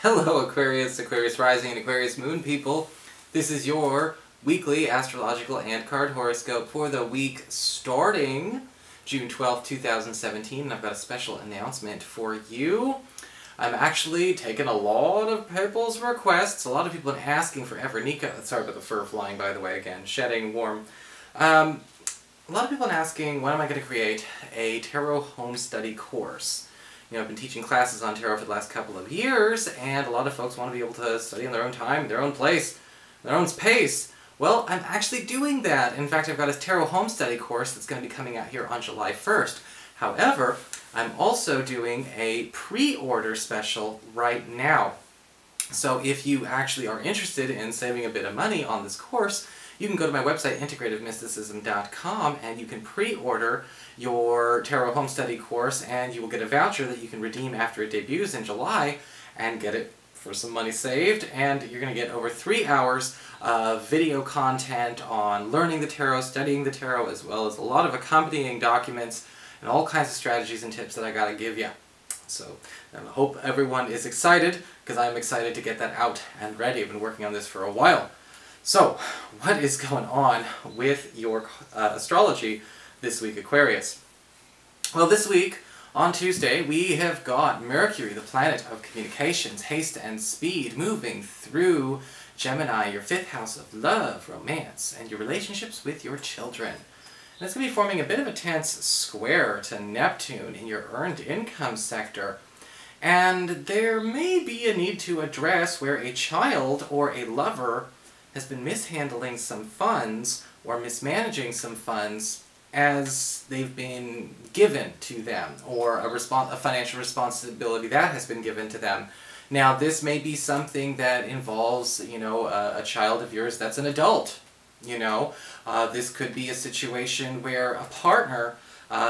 Hello Aquarius, Aquarius Rising, and Aquarius Moon people. This is your weekly astrological and card horoscope for the week starting June 12th, 2017. And I've got a special announcement for you. I'm actually taking a lot of people's requests. A lot of people have been asking forever. Nika, sorry about the fur flying by the way again, shedding warm. A lot of people have been asking when am I going to create a tarot home study course. You know, I've been teaching classes on tarot for the last couple of years, and a lot of folks want to be able to study in their own time, their own place, their own space. Well, I'm actually doing that. In fact, I've got a tarot home study course that's going to be coming out here on July 1st. However, I'm also doing a pre-order special right now. So if you actually are interested in saving a bit of money on this course, you can go to my website, integrativemysticism.com, and you can pre-order your Tarot Home Study course, and you will get a voucher that you can redeem after it debuts in July, and get it for some money saved, and you're going to get over 3 hours of video content on learning the tarot, studying the tarot, as well as a lot of accompanying documents, and all kinds of strategies and tips that I got to give you. So I hope everyone is excited, because I'm excited to get that out and ready. I've been working on this for a while. So, what is going on with your astrology this week, Aquarius? Well, this week, on Tuesday, we have got Mercury, the planet of communications, haste, and speed, moving through Gemini, your 5th house of love, romance, and your relationships with your children. And it's going to be forming a bit of a tense square to Neptune in your earned income sector. And there may be a need to address where a child or a lover has been mishandling some funds or mismanaging some funds as they've been given to them, or a financial responsibility that has been given to them. Now, this may be something that involves, you know, a child of yours that's an adult. You know, this could be a situation where a partner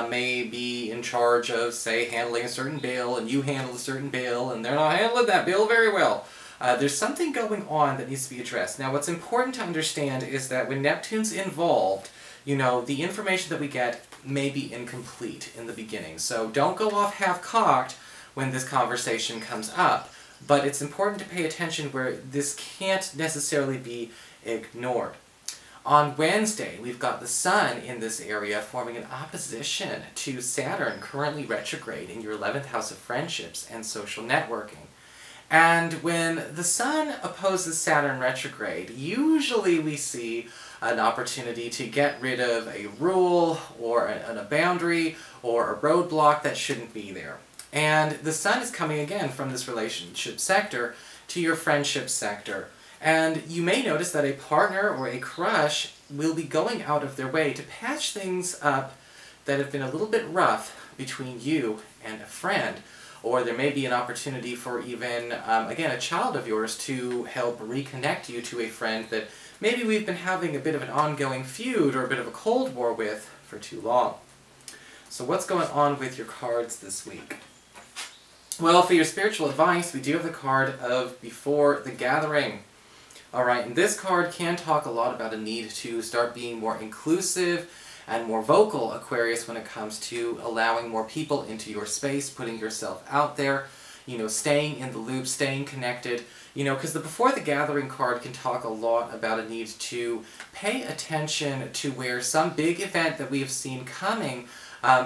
may be in charge of, say, handling a certain bill, and you handle a certain bill, and they're not handling that bill very well. There's something going on that needs to be addressed. Now, what's important to understand is that when Neptune's involved, you know, the information that we get may be incomplete in the beginning. So don't go off half-cocked when this conversation comes up. But it's important to pay attention where this can't necessarily be ignored. On Wednesday, we've got the Sun in this area forming an opposition to Saturn, currently retrograde in your 11th house of friendships and social networking. And when the Sun opposes Saturn retrograde, usually we see an opportunity to get rid of a rule or a boundary or a roadblock that shouldn't be there. And the Sun is coming again from this relationship sector to your friendship sector. And you may notice that a partner or a crush will be going out of their way to patch things up that have been a little bit rough between you and a friend. Or there may be an opportunity for even, again, a child of yours to help reconnect you to a friend that maybe we've been having a bit of an ongoing feud or a bit of a cold war with for too long. So what's going on with your cards this week? Well, for your spiritual advice, we do have the card of Before the Gathering. Alright, and this card can talk a lot about a need to start being more inclusive and more vocal, Aquarius, when it comes to allowing more people into your space, putting yourself out there, you know, staying in the loop, staying connected, you know, because the Before the Gathering card can talk a lot about a need to pay attention to where some big event that we have seen coming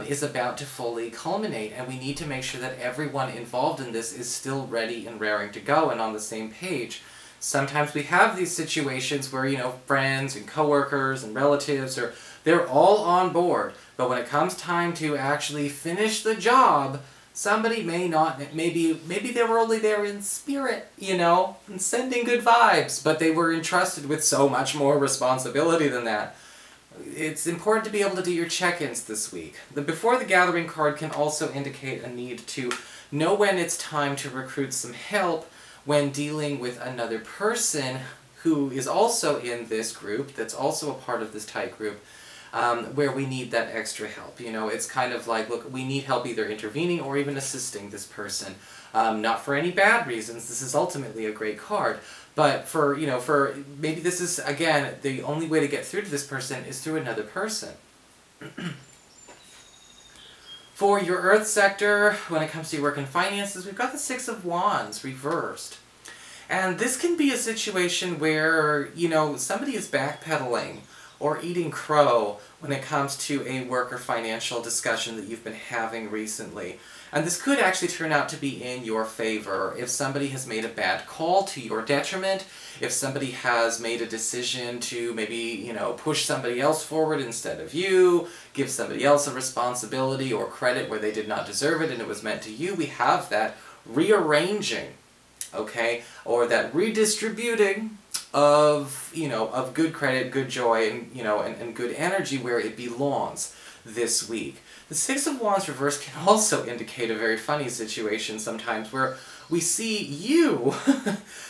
is about to fully culminate, and we need to make sure that everyone involved in this is still ready and raring to go and on the same page. Sometimes we have these situations where, you know, friends and coworkers and relatives they're all on board, but when it comes time to actually finish the job, somebody may not, maybe they were only there in spirit, you know, and sending good vibes, but they were entrusted with so much more responsibility than that. It's important to be able to do your check-ins this week. The Before the Gathering card can also indicate a need to know when it's time to recruit some help when dealing with another person who is also in this group, that's also a part of this tight group, where we need that extra help. You know, it's kind of like, look, we need help either intervening or even assisting this person. Not for any bad reasons, this is ultimately a great card, but for, you know, for maybe this is, again, the only way to get through to this person is through another person. For your Earth sector, when it comes to your work and finances, we've got the Six of Wands reversed. And this can be a situation where, somebody is backpedaling or eating crow when it comes to a work or financial discussion that you've been having recently. And this could actually turn out to be in your favor if somebody has made a bad call to your detriment, if somebody has made a decision to maybe, push somebody else forward instead of you, give somebody else a responsibility or credit where they did not deserve it and it was meant to you. We have that rearranging, okay, or that redistributing of, of good credit, good joy, and, and good energy where it belongs this week. The Six of Wands reverse can also indicate a very funny situation sometimes where we see you,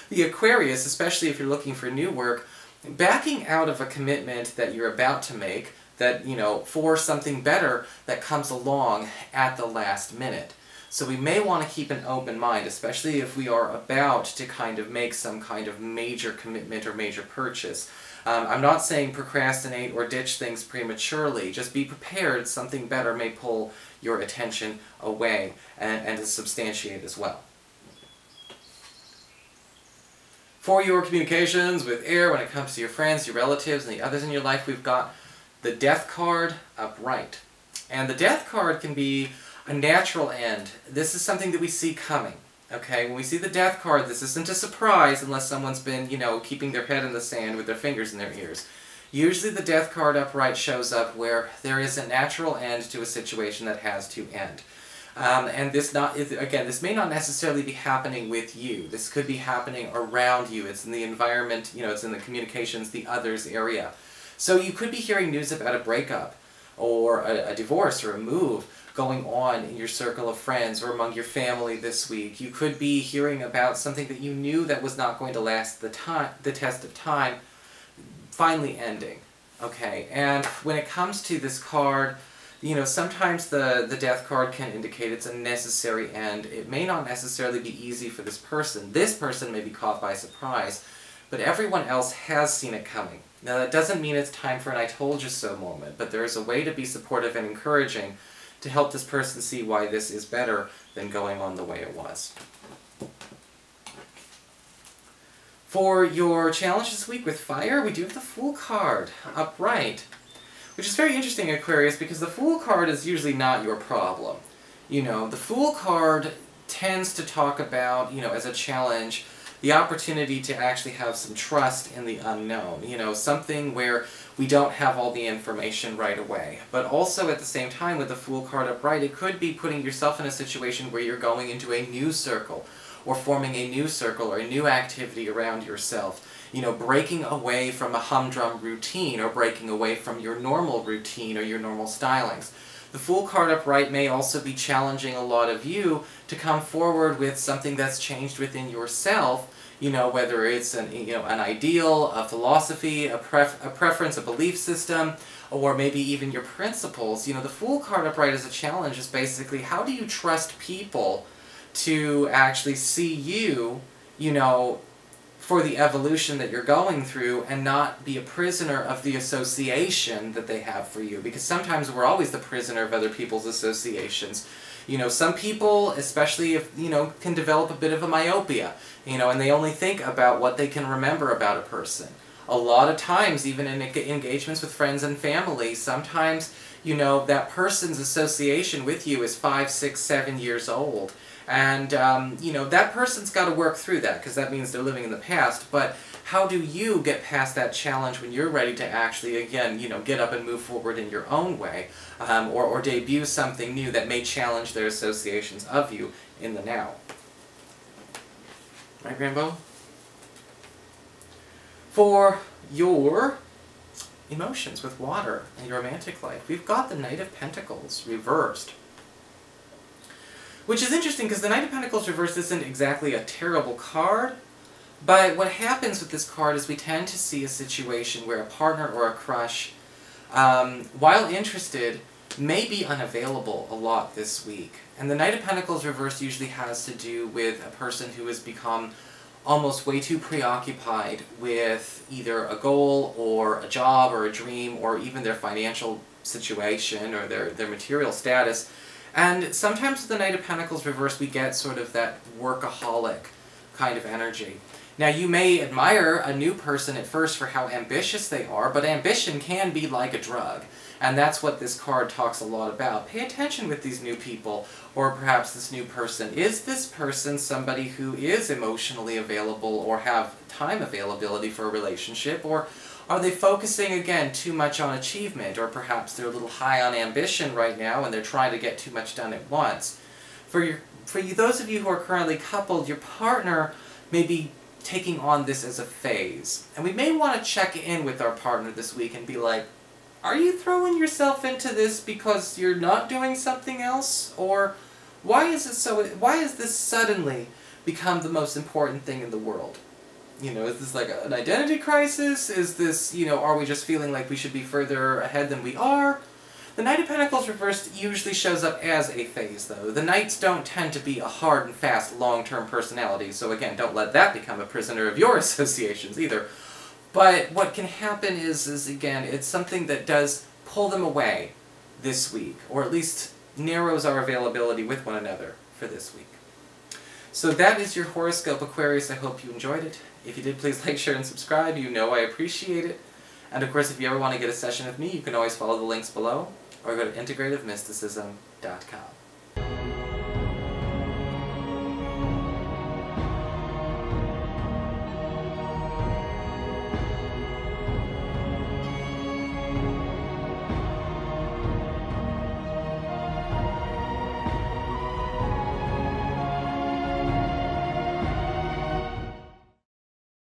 the Aquarius, especially if you're looking for new work, backing out of a commitment that you're about to make, that, for something better that comes along at the last minute. So we may want to keep an open mind, especially if we are about to kind of make some kind of major commitment or major purchase. I'm not saying procrastinate or ditch things prematurely. Just be prepared. Something better may pull your attention away and to substantiate as well. For your communications with air, when it comes to your friends, your relatives, and the others in your life, we've got the Death card upright. And the Death card can be a natural end. This is something that we see coming. Okay, when we see the Death card, this isn't a surprise unless someone's been, keeping their head in the sand with their fingers in their ears. Usually the Death card upright shows up where there is a natural end to a situation that has to end. And this may not necessarily be happening with you. This could be happening around you. It's in the environment, it's in the communications, the others area. So you could be hearing news about a breakup, or a divorce, or a move going on in your circle of friends or among your family this week. You could be hearing about something that you knew that was not going to last the test of time, finally ending. Okay, and when it comes to this card, sometimes the Death card can indicate it's a necessary end. It may not necessarily be easy for this person. This person may be caught by surprise, but everyone else has seen it coming. Now that doesn't mean it's time for an I told you so moment, but there is a way to be supportive and encouraging to help this person see why this is better than going on the way it was. For your challenge this week with fire, we do have the Fool card upright, which is very interesting, Aquarius, because the Fool card is usually not your problem. The Fool card tends to talk about, as a challenge, the opportunity to actually have some trust in the unknown. Something where we don't have all the information right away. But also at the same time, with the Fool card upright, it could be putting yourself in a situation where you're going into a new circle, or forming a new circle, or a new activity around yourself. Breaking away from a humdrum routine, or breaking away from your normal routine, or your normal stylings. The Fool card upright may also be challenging a lot of you to come forward with something that's changed within yourself, whether it's an ideal, a philosophy, a preference, a belief system, or maybe even your principles. The Fool card upright as a challenge is basically, how do you trust people to actually see you, for the evolution that you're going through, and not be a prisoner of the association that they have for you. Because sometimes we're always the prisoner of other people's associations. Some people, especially if, can develop a bit of a myopia, and they only think about what they can remember about a person. A lot of times, even in engagements with friends and family, sometimes, that person's association with you is 5, 6, 7 years old. And, that person's got to work through that, because that means they're living in the past. But how do you get past that challenge when you're ready to actually, again, get up and move forward in your own way, or debut something new that may challenge their associations of you in the now? Right, Rambo? For your emotions with water and your romantic life, we've got the Knight of Pentacles reversed. Which is interesting, because the Knight of Pentacles reversed isn't exactly a terrible card, but what happens with this card is we tend to see a situation where a partner or a crush, while interested, may be unavailable a lot this week. And the Knight of Pentacles reversed usually has to do with a person who has become almost way too preoccupied with either a goal, or a job, or a dream, or even their financial situation, or their material status, And sometimes with the Knight of Pentacles reversed, we get sort of that workaholic kind of energy. Now, you may admire a new person at first for how ambitious they are, but ambition can be like a drug. And that's what this card talks a lot about. Pay attention with these new people, or perhaps this new person. Is this person somebody who is emotionally available or have time availability for a relationship, or are they focusing, again, too much on achievement, or perhaps they're a little high on ambition right now and they're trying to get too much done at once? For you, those of you who are currently coupled, your partner may be taking on this as a phase. And we may want to check in with our partner this week and be like, are you throwing yourself into this because you're not doing something else? Or why is this suddenly become the most important thing in the world? You know, is this like an identity crisis? Is this, you know, are we just feeling like we should be further ahead than we are? The Knight of Pentacles reversed usually shows up as a phase, though. The Knights don't tend to be a hard and fast, long-term personality, so again, don't let that become a prisoner of your associations either. But what can happen is again, it's something that does pull them away this week, or at least narrows our availability with one another for this week. So that is your horoscope, Aquarius. I hope you enjoyed it. If you did, please like, share, and subscribe. You know I appreciate it. And of course, if you ever want to get a session with me, you can always follow the links below, or go to integrativemysticism.com.